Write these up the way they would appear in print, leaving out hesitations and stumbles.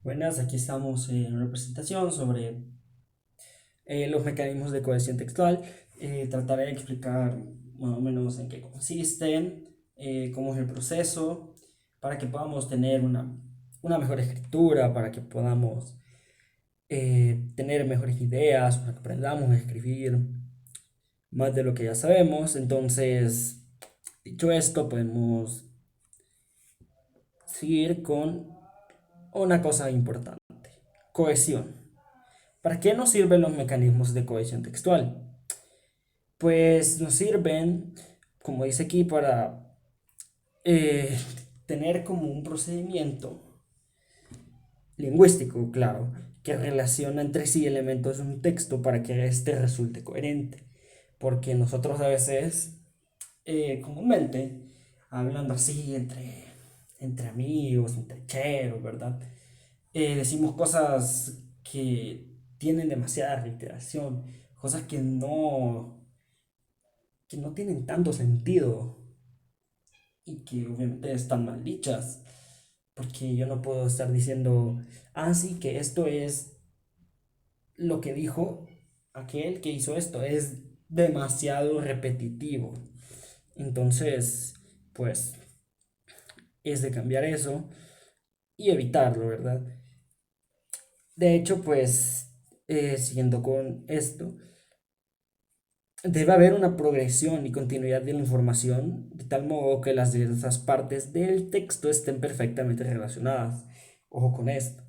Buenas, aquí estamos en una presentación sobre los mecanismos de cohesión textual. Trataré de explicar más o menos en qué consisten, cómo es el proceso, para que podamos tener una mejor escritura, para que podamos tener mejores ideas, para que aprendamos a escribir más de lo que ya sabemos. Entonces, dicho esto, podemos seguir con una cosa importante, cohesión. ¿Para qué nos sirven los mecanismos de cohesión textual? Pues nos sirven, como dice aquí, para eh, tener como un procedimiento lingüístico, claro, que relaciona entre sí elementos de un texto para que éste resulte coherente. Porque nosotros a veces, comúnmente, hablando así entre amigos, entre cheros, ¿verdad? Decimos cosas que tienen demasiada reiteración, cosas que no tienen tanto sentido y que obviamente están mal dichas, porque yo no puedo estar diciendo, ah, sí, que esto es lo que dijo aquel que hizo esto, es demasiado repetitivo. Entonces, pues es de cambiar eso y evitarlo, ¿verdad? De hecho, pues, siguiendo con esto, debe haber una progresión y continuidad de la información, de tal modo que las diversas partes del texto estén perfectamente relacionadas. Ojo con esto.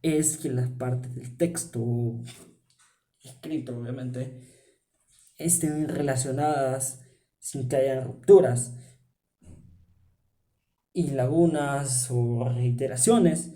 Es que las partes del texto, escrito obviamente, estén relacionadas sin que haya rupturas y lagunas o reiteraciones,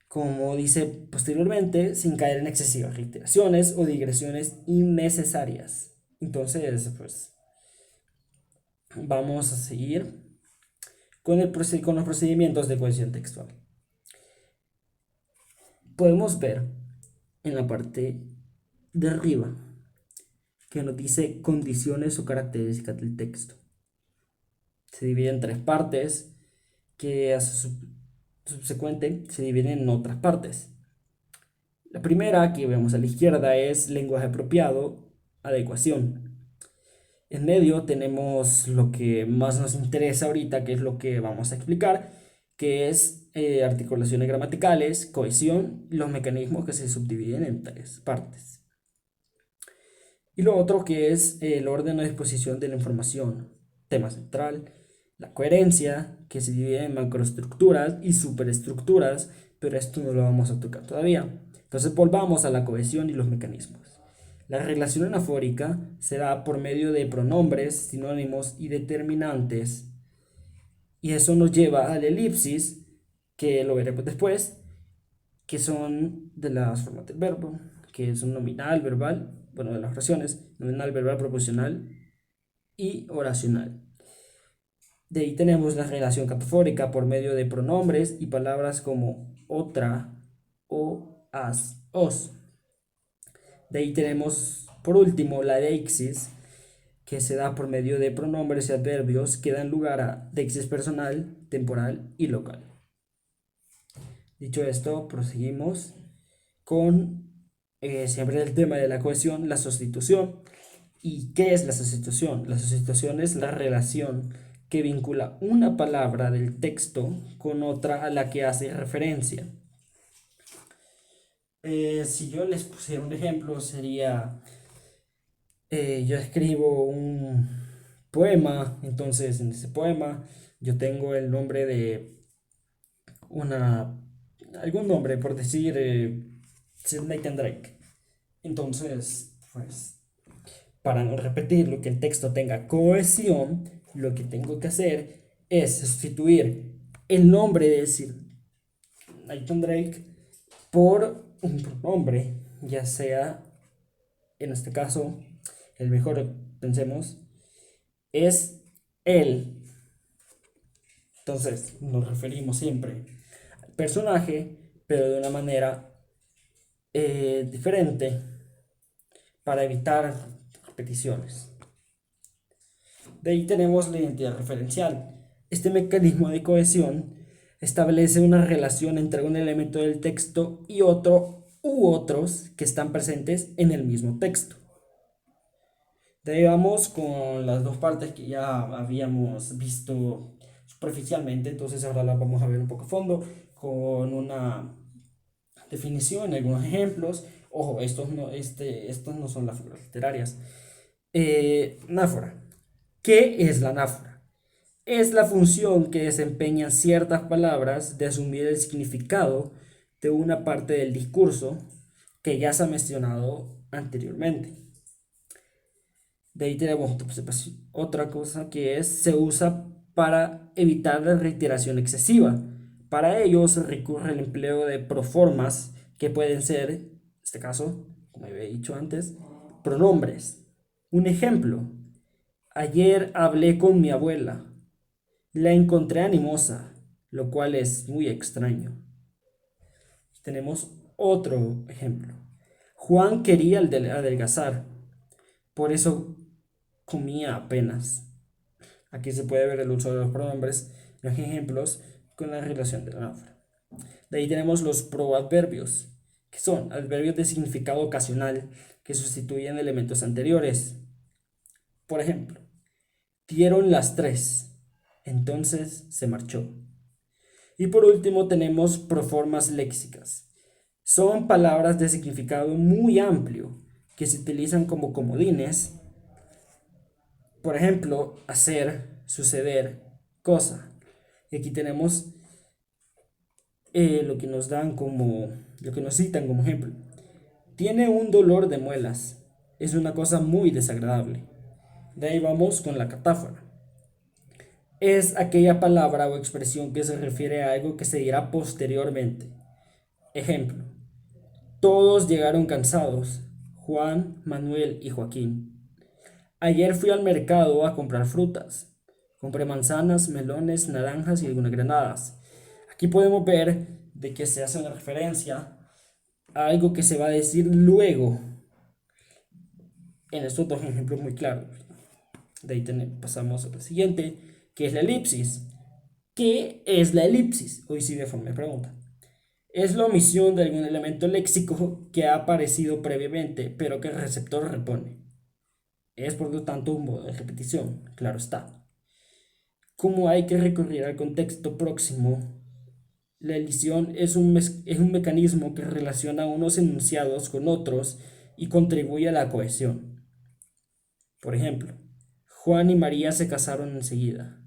como dice posteriormente, sin caer en excesivas reiteraciones o digresiones innecesarias. Entonces, pues vamos a seguir con los procedimientos de cohesión textual. Podemos ver en la parte de arriba que nos dice condiciones o características del texto. Se divide en tres partes que a su subsecuente se dividen en otras partes. La primera que vemos a la izquierda es lenguaje apropiado, adecuación. En medio tenemos lo que más nos interesa ahorita, que es lo que vamos a explicar, que es articulaciones gramaticales, cohesión y los mecanismos que se subdividen en tres partes. Y lo otro que es el orden o disposición de la información, tema central, la coherencia, que se divide en macroestructuras y superestructuras, pero esto no lo vamos a tocar todavía. Entonces volvamos a la cohesión y los mecanismos. La relación anafórica se da por medio de pronombres, sinónimos y determinantes. Y eso nos lleva al elipsis, que lo veremos después, que son de las formas del verbo, que es un nominal, verbal, bueno, de las oraciones, nominal, verbal, proposicional y oracional. De ahí tenemos la relación catafórica por medio de pronombres y palabras como otra, o, as, os. De ahí tenemos, por último, la deixis, que se da por medio de pronombres y adverbios que dan lugar a deixis personal, temporal y local. Dicho esto, proseguimos con siempre el tema de la cohesión, la sustitución. ¿Y qué es la sustitución? La sustitución es la relación que vincula una palabra del texto con otra a la que hace referencia. Si yo les pusiera un ejemplo, sería, yo escribo un poema, entonces en ese poema yo tengo el nombre de una, algún nombre, por decir, Nathan Drake. Entonces, pues, para no repetir lo que el texto tenga cohesión, lo que tengo que hacer es sustituir el nombre de decir Nathan Drake por un pronombre, ya sea, en este caso, el mejor, pensemos, es él. Entonces, nos referimos siempre al personaje, pero de una manera diferente para evitar repeticiones. De ahí tenemos la identidad referencial. Este mecanismo de cohesión Establece una relación entre un elemento del texto y otro u otros que están presentes en el mismo texto. De ahí vamos con las dos partes que ya habíamos visto superficialmente, entonces ahora las vamos a ver un poco a fondo con una definición, algunos ejemplos. Ojo, estos no son las figuras literarias. Náfora. ¿Qué es la anáfora? Es la función que desempeñan ciertas palabras de asumir el significado de una parte del discurso que ya se ha mencionado anteriormente. De ahí tenemos otra cosa que se usa para evitar la reiteración excesiva. Para ello se recurre al empleo de proformas que pueden ser, en este caso, como había dicho antes, pronombres. Un ejemplo, ayer hablé con mi abuela. La encontré animosa, lo cual es muy extraño. Tenemos otro ejemplo. Juan quería adelgazar, por eso comía apenas. Aquí se puede ver el uso de los pronombres, los ejemplos con la relación de la náfora. De ahí tenemos los proadverbios, que son adverbios de significado ocasional que sustituyen elementos anteriores. Por ejemplo, dieron las 3, entonces se marchó. Y por último tenemos proformas léxicas. Son palabras de significado muy amplio que se utilizan como comodines. Por ejemplo, hacer, suceder, cosa. Y aquí tenemos lo que nos dan como, lo que nos citan como ejemplo. Tiene un dolor de muelas. Es una cosa muy desagradable. De ahí vamos con la catáfora. Es aquella palabra o expresión que se refiere a algo que se dirá posteriormente. Ejemplo. Todos llegaron cansados. Juan, Manuel y Joaquín. Ayer fui al mercado a comprar frutas. Compré manzanas, melones, naranjas y algunas granadas. Aquí podemos ver de que se hace una referencia a algo que se va a decir luego en estos dos ejemplos muy claros. De ahí pasamos al siguiente, que es la elipsis. ¿Qué es la elipsis? Hoy sí de forma de pregunta. Es la omisión de algún elemento léxico que ha aparecido previamente, pero que el receptor repone. Es por lo tanto un modo de repetición, claro está. Como hay que recurrir al contexto próximo, la elisión es un mecanismo que relaciona unos enunciados con otros y contribuye a la cohesión. Por ejemplo, Juan y María se casaron enseguida.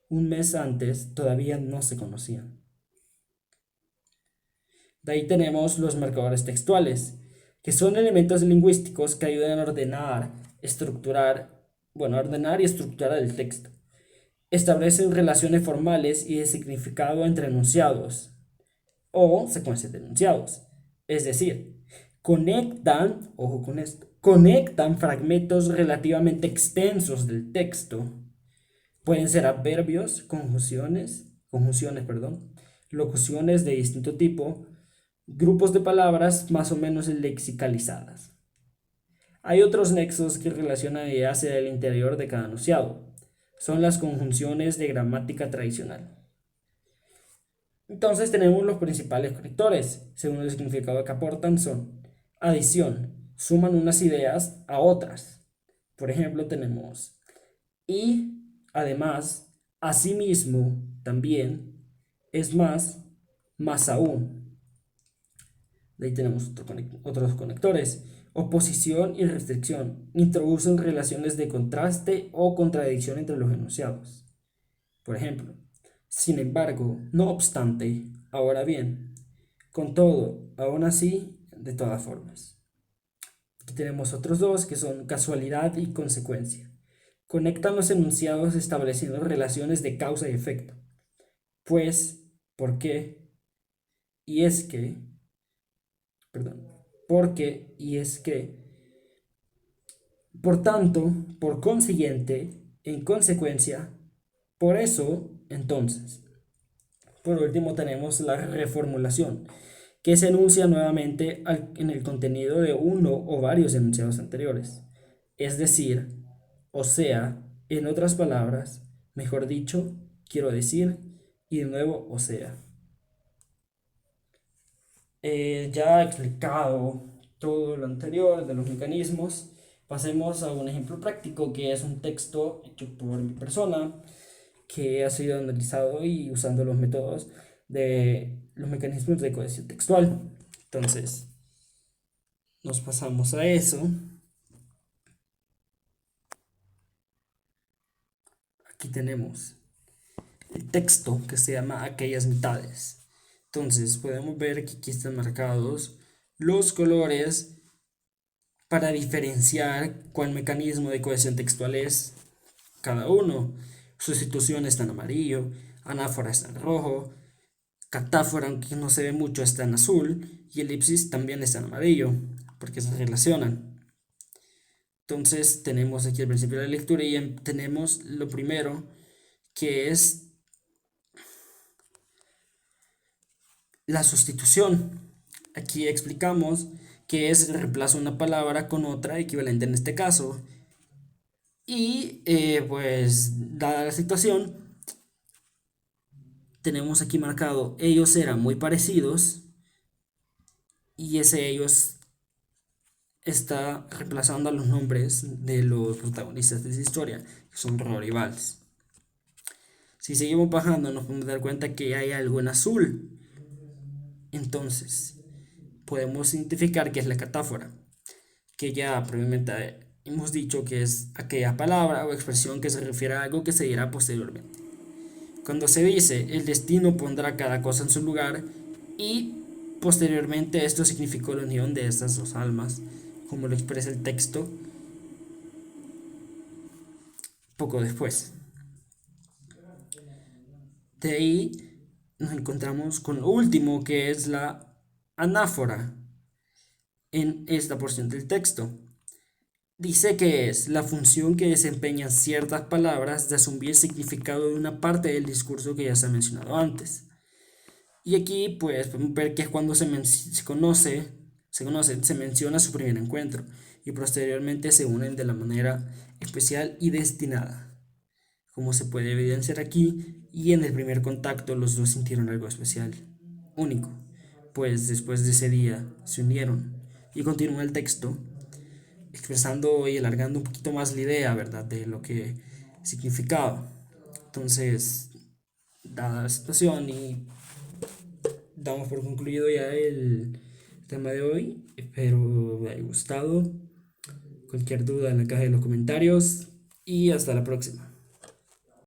Un mes antes todavía no se conocían. De ahí tenemos los marcadores textuales, que son elementos lingüísticos que ayudan a ordenar y estructurar el texto. Establecen relaciones formales y de significado entre enunciados o secuencias de enunciados. Es decir, ojo con esto, conectan fragmentos relativamente extensos del texto. Pueden ser adverbios, locuciones de distinto tipo, grupos de palabras más o menos lexicalizadas. Hay otros nexos que relacionan ideas hacia el interior de cada enunciado. Son las conjunciones de gramática tradicional. Entonces tenemos los principales conectores, según el significado que aportan son adición, suman unas ideas a otras. Por ejemplo, tenemos y, además, asimismo, también, es más, más aún. De ahí tenemos otros conectores. Oposición y restricción. Introducen relaciones de contraste o contradicción entre los enunciados. Por ejemplo, sin embargo, no obstante, ahora bien, con todo, aún así, de todas formas. Aquí tenemos otros dos que son casualidad y consecuencia. Conectan los enunciados estableciendo relaciones de causa y efecto. Pues, ¿por qué? Y es que, perdón, porque y es que, por tanto, por consiguiente, en consecuencia, por eso, entonces. Por último tenemos la reformulación, que se enuncia nuevamente en el contenido de uno o varios enunciados anteriores. Es decir, o sea, en otras palabras, mejor dicho, quiero decir, y de nuevo o sea. Ya he explicado todo lo anterior de los mecanismos. Pasemos a un ejemplo práctico que es un texto hecho por mi persona que ha sido analizado y usando los métodos de los mecanismos de cohesión textual. Entonces, nos pasamos a eso. Aquí tenemos el texto que se llama aquellas mitades. Entonces, podemos ver que aquí están marcados los colores para diferenciar cuál mecanismo de cohesión textual es cada uno. Sustitución está en amarillo, anáfora está en rojo, catáfora, aunque no se ve mucho, está en azul y elipsis también está en amarillo, porque se relacionan. Entonces tenemos aquí el principio de la lectura y tenemos lo primero que es la sustitución. Aquí explicamos que es el reemplazo de una palabra con otra equivalente en este caso. Y pues dada la situación, tenemos aquí marcado ellos eran muy parecidos y ese ellos está reemplazando a los nombres de los protagonistas de esa historia, que son Rory y Vals. Si seguimos bajando nos podemos dar cuenta que hay algo en azul. Entonces, podemos identificar que es la catáfora, que ya previamente hemos dicho que es aquella palabra o expresión que se refiere a algo que se dirá posteriormente. Cuando se dice el destino pondrá cada cosa en su lugar y posteriormente esto significó la unión de estas dos almas, como lo expresa el texto poco después. De ahí nos encontramos con lo último que es la anáfora en esta porción del texto. Dice que es la función que desempeñan ciertas palabras de asumir el significado de una parte del discurso que ya se ha mencionado antes. Y aquí pues podemos ver que es cuando se menciona su primer encuentro y posteriormente se unen de la manera especial y destinada, como se puede evidenciar aquí, y en el primer contacto los dos sintieron algo especial, único, pues después de ese día se unieron. Y continúa el texto expresando y alargando un poquito más la idea, ¿verdad?, de lo que significaba. Entonces, dada la situación y damos por concluido ya el tema de hoy. Espero les haya gustado. Cualquier duda en la caja de los comentarios y hasta la próxima.